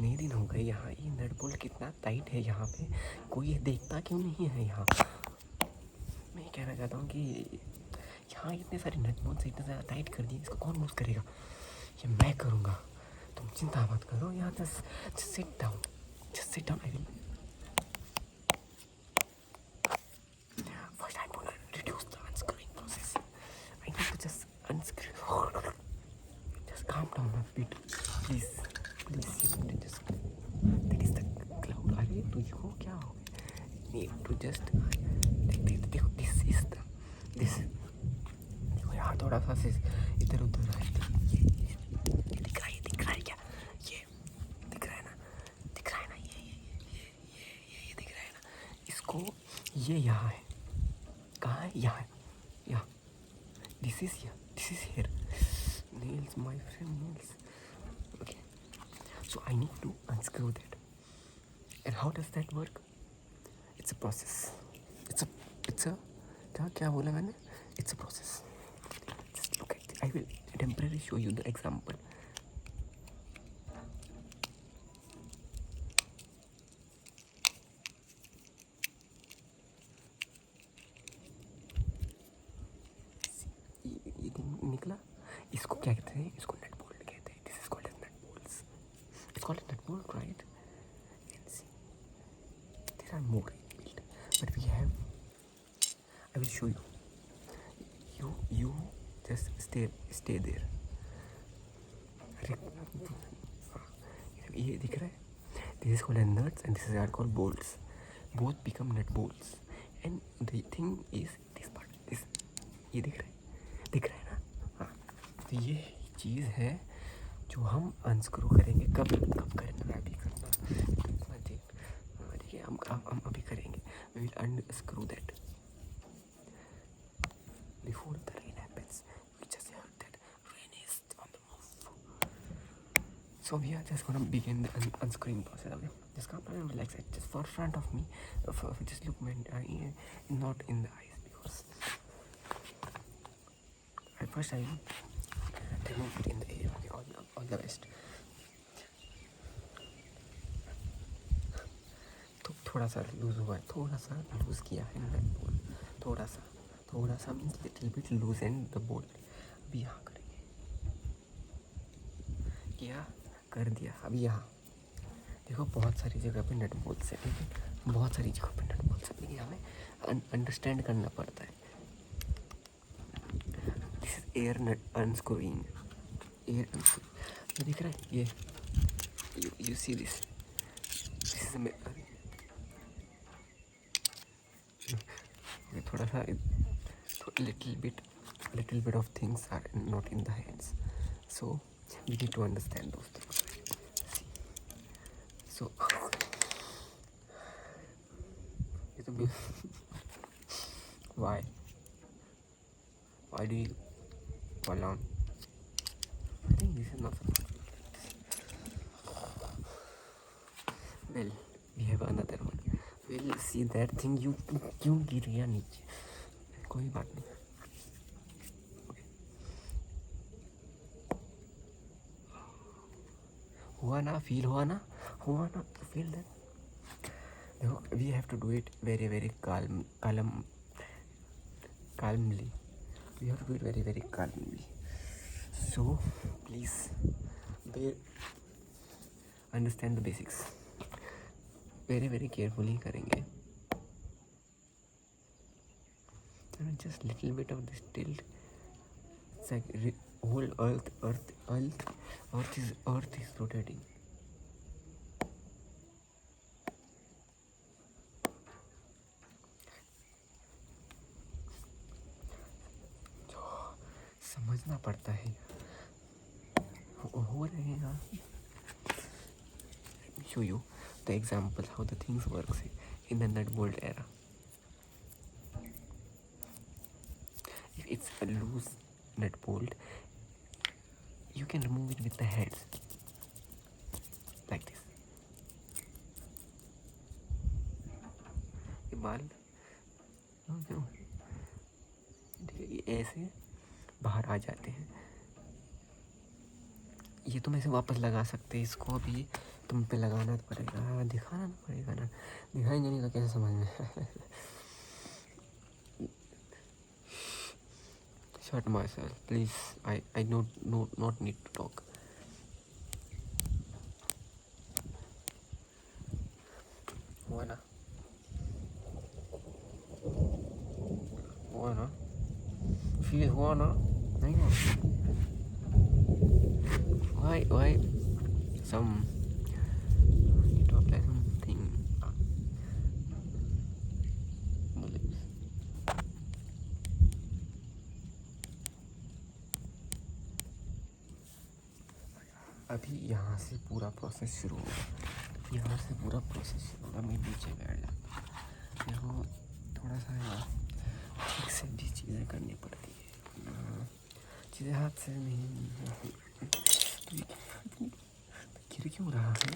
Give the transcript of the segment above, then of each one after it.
कितने दिन हो गए यहाँ, ये नट बोल्ट कितना टाइट है यहाँ पे, कोई ये देखता क्यों नहीं है यहाँ। मैं कहना चाहता हूँ कि यहाँ इतने सारे नट बोल्ट से इतना ज़्यादा टाइट कर दिए, इसको कौन लूज़ करेगा, ये मैं करूँगा, तुम चिंता मत करो। यहाँ just sit down I will first I want to reduce the unscrewing process, I need to just unscrew, just calm down a bit please just, that is the cloud. अरे तुझको क्या हो गया, नीड टू जस्ट देखो this is the this, देखो यार थोड़ा सा इधर उधर है, ये दिख रहा है क्या, ये दिख रहा है ना, ये दिख रहा है ना, इसको ये यहाँ है, कहाँ है, यहाँ है, यहाँ, this is here, nails my friend, nails, okay, so I need to unscrew that. And how does that work? It's a process, it's a क्या बोला मैंने, it's a process. Just look at it. I will temporarily show you the example. ये निकला, इसको क्या कहते हैं, इसको नट बोल्ट कहते हैं, this is called as nut bolts, it's called as nut bolt, right, and see there are more built, but we have, I will show you just stay there. अरे ये दिख रहा है, this is called as nuts and this is called bolts, both become nut bolts, and the thing is this part, this, ये दिख रहा है ना, हाँ, तो ये चीज़ है जो हम अनस्क्रू करेंगे, कब करना है, अभी करना, ठीक है, हम अभी करेंगे, we will unscrew that before the rain happens. We just heard that rain is on the move, so we are just gonna begin the unscrewing process. Okay, just calm down and relax, just for front of me, just look my not in the eyes, because at first I will remove it in the air. Okay, all the best. तो थोड़ा सा loose हुआ है, थोड़ा सा loose किया है नट bolt, थोड़ा सा means little bit loose and the bolt. अभी यहाँ करेंगे, क्या कर दिया, अभी यहाँ देखो बहुत सारी जगह पे नट बोल्ट है, ठीक है, बहुत सारी जगह पे नट बोल्ट है, लेकिन हमें अंडरस्टैंड करना पड़ता है। This is air nut unscrewing, air unscrewing, ये दिख रहा है, ये यू सी दिस इज थोड़ा सा little bit of things are not in the hands, so we need to understand those things. See, so why do you fall on? I think this is not supposed to be like this. Well, we have another one. We'll see that thing. You क्यों गिर गया नीचे, कोई बात नहीं, हुआ ना, feel हुआ ना, तो फील दैट। देखो we have to do it very calmly, we have to do it very calmly, so please understand the basics, very carefully करेंगे, and just little bit of this tilt, it's like whole earth is rotating. समझना पड़ता है, हो रहे हैं। Let me show you the example how the things works in the nut bolt era. If it's a loose nut bolt, you can remove it with the hands like this. ये बाल ऐसे बाहर आ जाते हैं, ये तुम ऐसे वापस लगा सकते हैं इसको अभी, तुम पे लगाना तो पड़ेगा, दिखाना तो पड़ेगा ना, दिखाएंगे नहीं तो कैसे समझ में। Shut myself, please. I not need to talk. हुआ ना, हुआ ना, फील हुआ ना, नहीं हुआ? Why? Some you talk like something. अभी यहाँ से पूरा प्रोसेस शुरू होगा, यहाँ से पूरा प्रोसेस शुरू होगा। मैं नीचे बैठ जाता हूँ, देखो थोड़ा सा यार ठीक से भी चीज़ें करनी पड़ती है, चीज़ें हाथ से नहीं। गिर क्यों रहा है?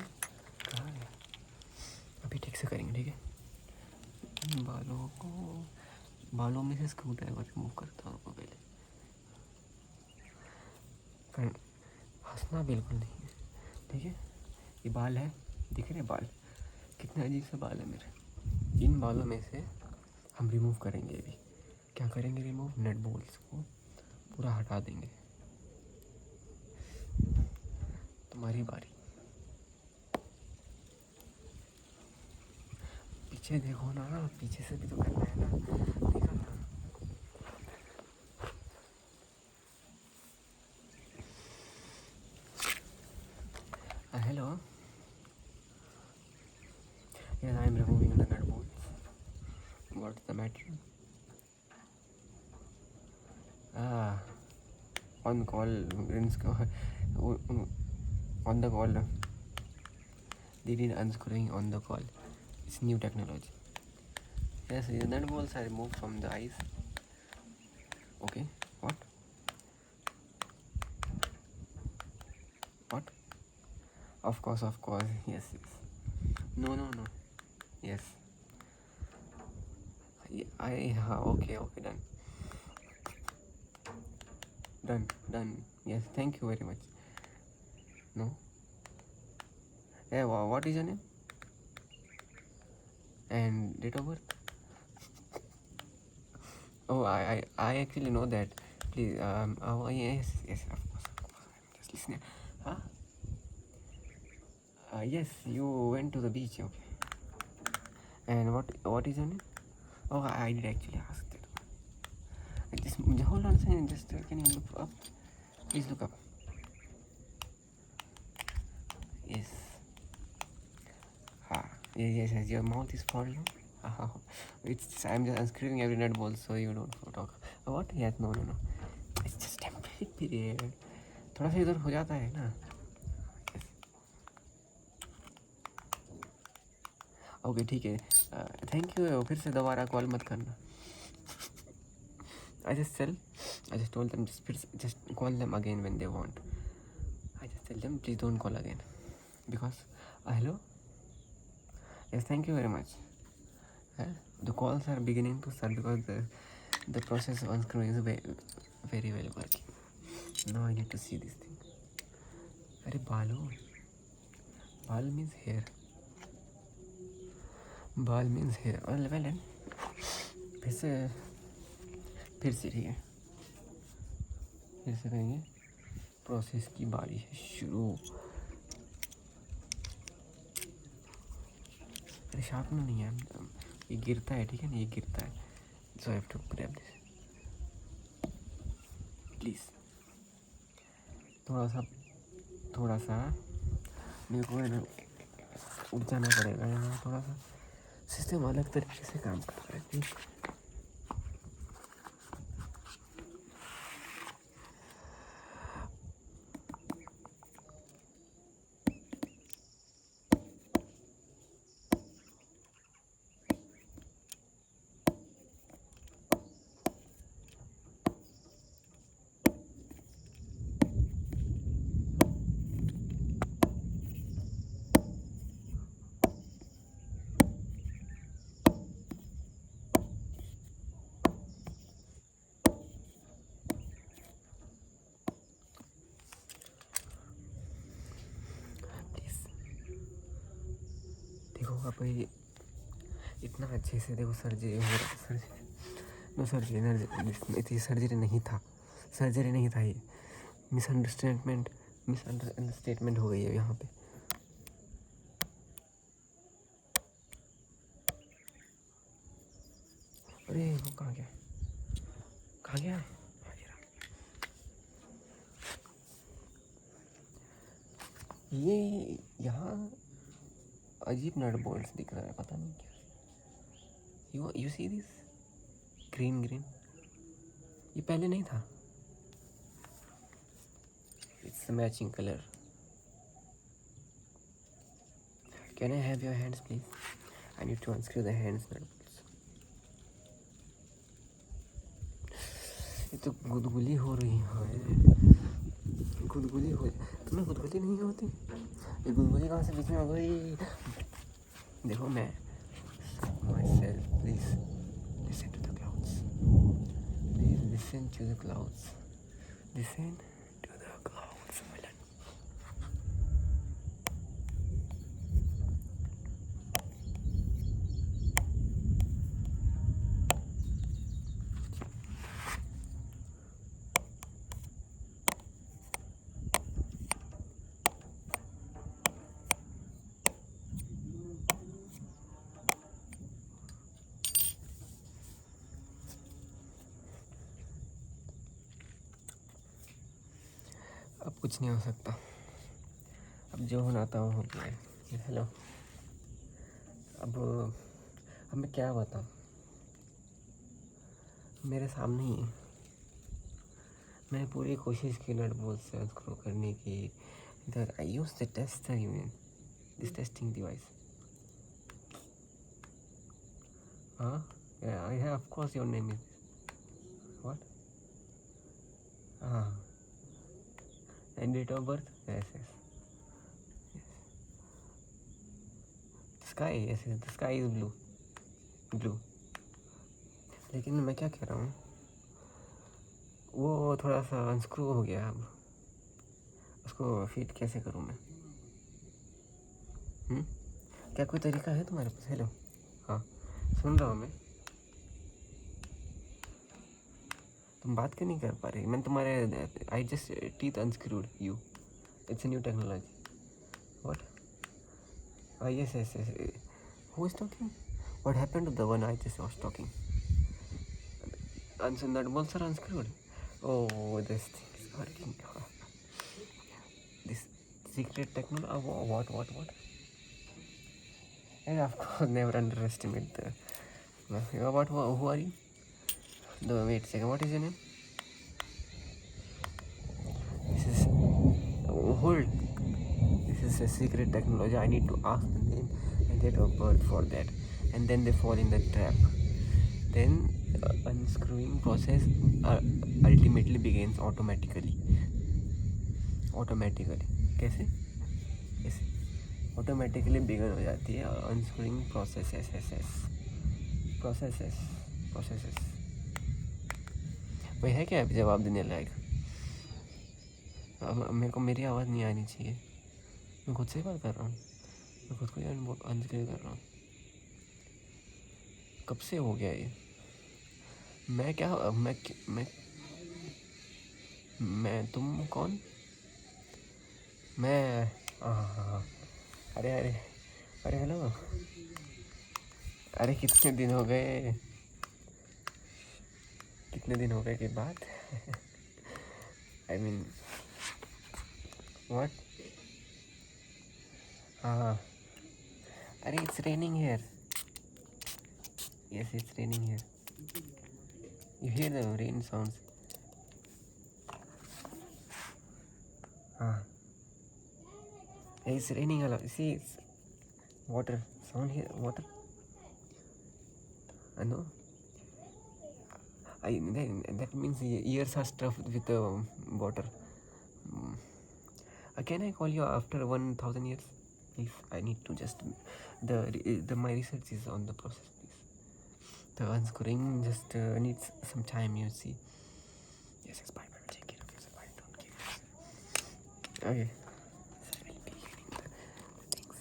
कहाँ है? अभी ठीक से करेंगे, ठीक है। बालों में से स्क्रू ड्राइवर रिमूव करता हूँ पहले। हंसना बिल्कुल नहीं है, ठीक है। ये बाल है, दिख रहे बाल, कितने अजीब से बाल है मेरे। इन बालों में से हम रिमूव करेंगे अभी। क्या करेंगे रिमूव? नट बोल्ट्स को पूरा हटा देंगे। तुम्हारी बारी। पीछे देखो ना, पीछे से भी तो करना है ना, देखो ना। Hello, yes, I am removing the nut bolts. What's the matter? On call, on the call. They did unscrewing on the call. It's new technology. Yes, the nut bolts are removed from the eyes. Okay, what? What? Of course, yes. No. Yes. Okay, done. Yes, thank you very much. No? Hey, what is your name? And date of birth? Oh, I actually know that. Please, yes, of course. Just listen. Huh? Yes, you went to the beach, okay. And what is your name? Oh, I did actually ask that. Just hold on a second. Just can you look up? Please look up. Yes. Yes. Your mouth is falling. I'm just unscrewing every nut bolt so you don't talk. What? Yes. No. It's just temporary period. थोड़ा सा इधर हो जाता है ना. Okay ठीक है. Thank you. फिर से दोबारा कॉल मत करना. I just told them just call them again when they want. I just tell them please don't call again because hello. Yes, thank you very much. The calls are beginning to start because the process of unscrewing is very well working. Now I need to see this thing. अरे बाल means hair. बाल means hair. Well then फिर से ठीक है, फिर से करेंगे. प्रोसेस की बारी है शुरू. अरे शार्पनर नहीं है, ये गिरता है, ठीक है ना, ये गिरता है. So I have to grab this. Please थोड़ा सा मेरे को है ना उठ जाना पड़ेगा यहाँ. थोड़ा सा सिस्टम अलग तरीके से काम कर रहा है, ठीक. वहाँ पे इतना अच्छे से देखो सर्जरी हो रहा है। सर्जरी नो सर्जरी सर्जरी नहीं था, सर्जरी नहीं था, ये मिसअंडरस्टेटमेंट हो गई है यहाँ पे। अरे वो कहाँ गया, कहाँ गया है? ये यहाँ अजीब नट बोल्ट्स दिख रहा है, पता नहीं क्या। यू सी दिस ग्रीन, ये पहले नहीं था। It's matching colour. Can I have your hands please? I need to unscrew the hands nut bolts. ये तो गुदगुली हो रही है, गुदगुली हो। तुम्हें गुदगुली नहीं होती? ये गुदगुली कहाँ से बीच में हो गई? देखो मैं myself, please listen to the clouds, please listen to the clouds, listen to the clouds, Milan. अब कुछ नहीं हो सकता, अब जो होना था वो हो गया है। हेलो, अब मैं क्या बताऊँ, मेरे सामने ही है। मैंने पूरी कोशिश की नट बोल्ट से अनस्क्रू करने की। इधर I use the tester, you mean this testing device. हाँ, I have of course your name is what? हाँ, and date of birth? Yes. The sky, yes, the sky is blue. लेकिन मैं क्या कह रहा हूँ, वो थोड़ा सा अनस्क्रू हो गया। अब उसको फिट कैसे करूँ मैं? क्या कोई तरीका है तुम्हारे पास? हेलो, हाँ सुन रहा हूँ मैं। तुम बात क्यों नहीं कर पा रही? मैंने तुम्हारे I just teeth unscrewed you, it's a new technology. What? Yes. Who is talking? What happened to the one I just was talking? That bolts are unscrewed. Oh, this thing is working. This secret technology. What? And of course, never underestimate the. What? Who are you? Wait a second. What is your name? This is. Hold. This is a secret technology. I need to ask the name and date of birth for that, and then they fall in the trap. Then unscrewing process ultimately begins automatically. कैसे? Automatically begin हो जाती है unscrewing processes. वही है क्या जवाब देने लायक? मेरे को मेरी आवाज़ नहीं आनी चाहिए, मैं खुद से बात कर रहा हूँ, मैं खुद को अनस्क्रू कर रहा हूँ। कब से हो गया ये? मैं तुम कौन? मैं हाँ। अरे हेलो। अरे कितने दिन हो गए के बाद? I mean what? हाँ, अरे it's raining here. Yes, it's raining here. You hear the rain sounds? It's raining a lot. See, it's water sound here. Water. I know. That means the ears are stuffed with water. Can I call you after 1,000 years? If I need to just my research is on the process. The unscrewing just needs some time, you see. Yes, bye. Take care of yourself. Bye. Don't care yourself. Okay. So I will be getting the things.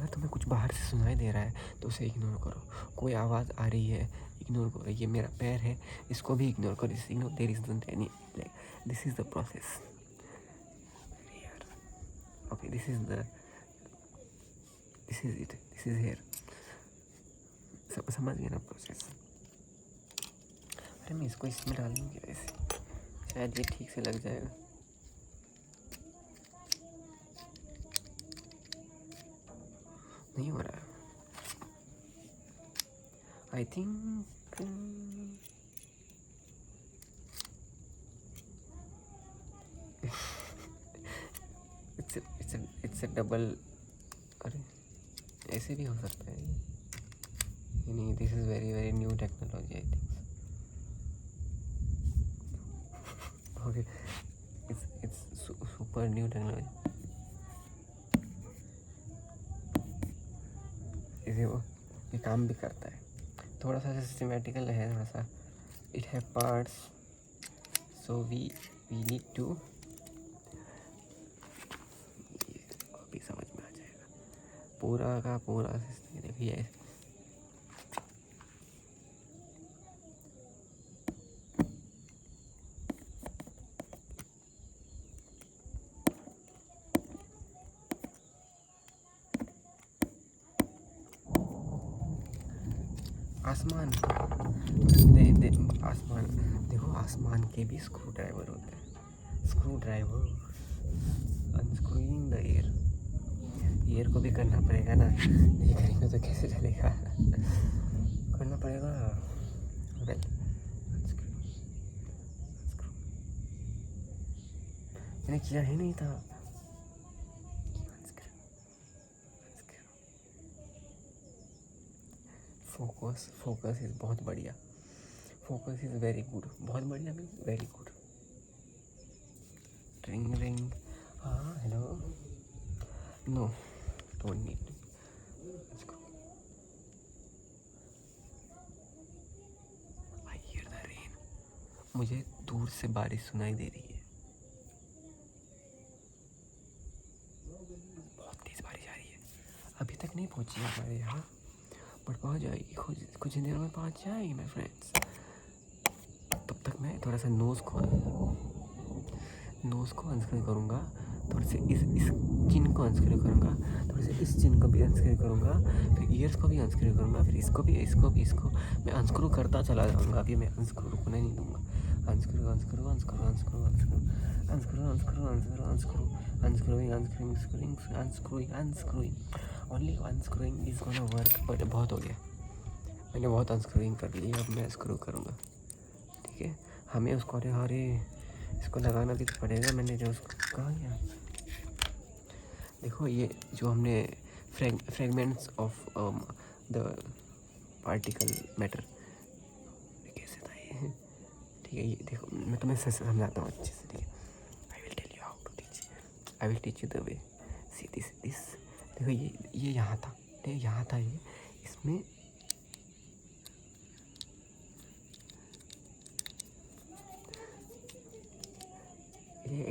अगर तुम्हें कुछ बाहर से सुनाई दे रहा है तो उसे इग्नोर करो। कोई आवाज़ आ रही है, इग्नोर करो। ये मेरा पैर है, इसको भी इग्नोर करो। This ignore, there is any, like this is the process. Okay, this is it, this is here. समझ गए ना प्रोसेस? अरे मैं इसको इसमें डाल दूँगी वैसे, शायद ये ठीक से लग जाएगा। नहीं हो रहा है I think. It's a double. अरे ऐसे भी हो सकता है ये। नहीं, this is very very new technology I think. Okay, it's super new technology. इसे वो ये काम भी करता है। थोड़ा सा सिस्टमेटिकल है, थोड़ा सा it have parts, so we need to, अभी समझ में आ जाएगा पूरा का पूरा सिस्टम। देखिए आसमान, आसमान देखो, आसमान के भी स्क्रू ड्राइवर होते हैं। Screw driver unscrewing the air को भी करना पड़ेगा ना, नहीं करेंगे तो कैसे चलेगा? करना पड़ेगा। वेल, मैंने किया ही नहीं था। फोकस इज बहुत बढ़िया। Focus is very good. बहुत बढ़िया means very good. Ring ring, हाँ hello, no don't need. I hear the rain. मुझे दूर से बारिश सुनाई दे रही है। बहुत तेज बारिश आ रही है। अभी तक नहीं पहुंची है हमारे यहाँ, बट पहुंच जाएगी, कुछ देर में पहुंच जाएगी माय फ्रेंड्स। तब तक मैं थोड़ा सा नोज़ को अनस्क्रू करूँगा, थोड़े से इस चिन को अनस्क्रू करूँगा, थोड़े से इस चिन को भी अनस्क्रू करूँगा, फिर ईयर्स को भी अनस्क्रू करूँगा, फिर इसको मैं अनस्क्रू करता चला जाऊँगा। अभी मैं अनस्क्रू रुकने नहीं दूँगा। Unscrew unscrew unscrew unscrew unscrew unscrew unscrew unscrew unscrew unscrewing unscrewing unscrewing unscrewing only unscrewing is gonna work. But बहुत हो गया, मैंने बहुत अनस्क्रूइंग कर ली, अब मैं स्क्रू करूँगा। ठीक है, हमें उसको अरे इसको लगाना भी तो पड़ेगा। मैंने जो उसको कहा गया, देखो ये जो हमने fragments of the particle matter कैसे था ये। ठीक है, ये देखो मैं तुम्हें समझाता हूँ अच्छे से। ठीक है, I will tell you how to teach, I will teach you the way. See this देखो, ये यहाँ था, ठीक है, यहाँ था ये, इसमें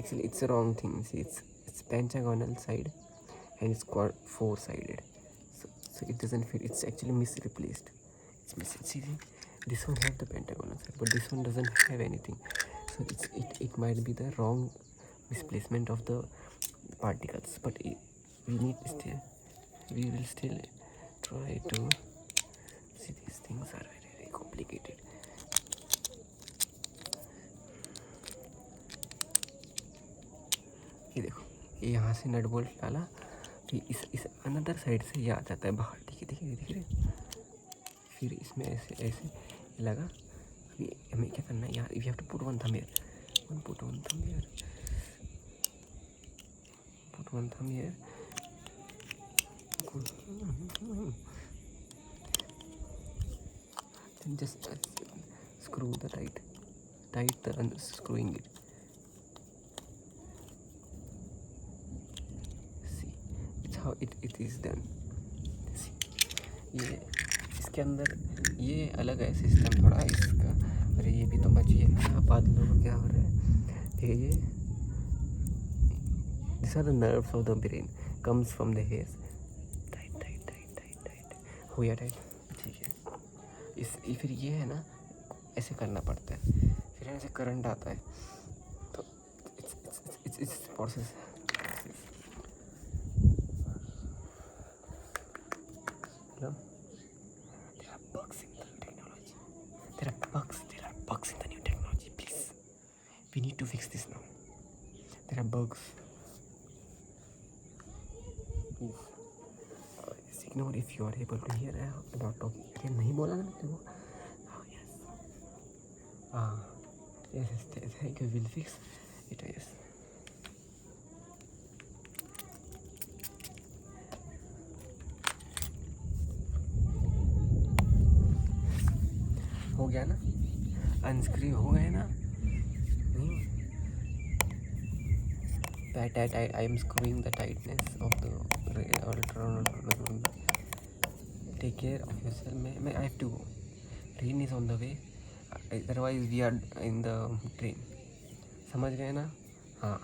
actually it's a wrong thing. See, it's pentagonal side and it's called four-sided, so it doesn't fit. It's actually misreplaced. It's missing. See, this one have the pentagonal side, but this one doesn't have anything, so it might be the wrong misplacement of the particles, but we will still try to see. These things are very, very complicated. ये देखो, ये यहाँ से nut bolt डाला, फिर इस another side से ये आ जाता है बाहर। ठीक है, दिख रहे। फिर इसमें ऐसे लगा। अभी हमें क्या करना है, यहाँ we have to put one thumb here, put one thumb here, just screw the tight the unscrewing it. How it is done. ये इसके अंदर ये अलग है सिस्टम थोड़ा इसका। अरे ये भी तो बचिए ना, बादलों को क्या हो रहा है। ठीक है, ये these are the nerves of the brain, comes from the hairs. Tight हो गया टाइट, ठीक है। फिर ये है ना, ऐसे करना पड़ता है, फिर ऐसे करंट आता है, तो it's process. There are bugs in the technology. There are bugs in the new technology. Please, we need to fix this now. There are bugs. Please, ignore if you are able to hear. I'm not talking. again नहीं बोला ना तेरे को? Oh yes. Yes. Thank you. We'll fix it. Yes. हो गया ना, unscrew हो गए ना, नहीं I am screwing the tightness of the take care of yourself. मैं I have to go, train is on the way, otherwise we are in the train, समझ गए ना? हाँ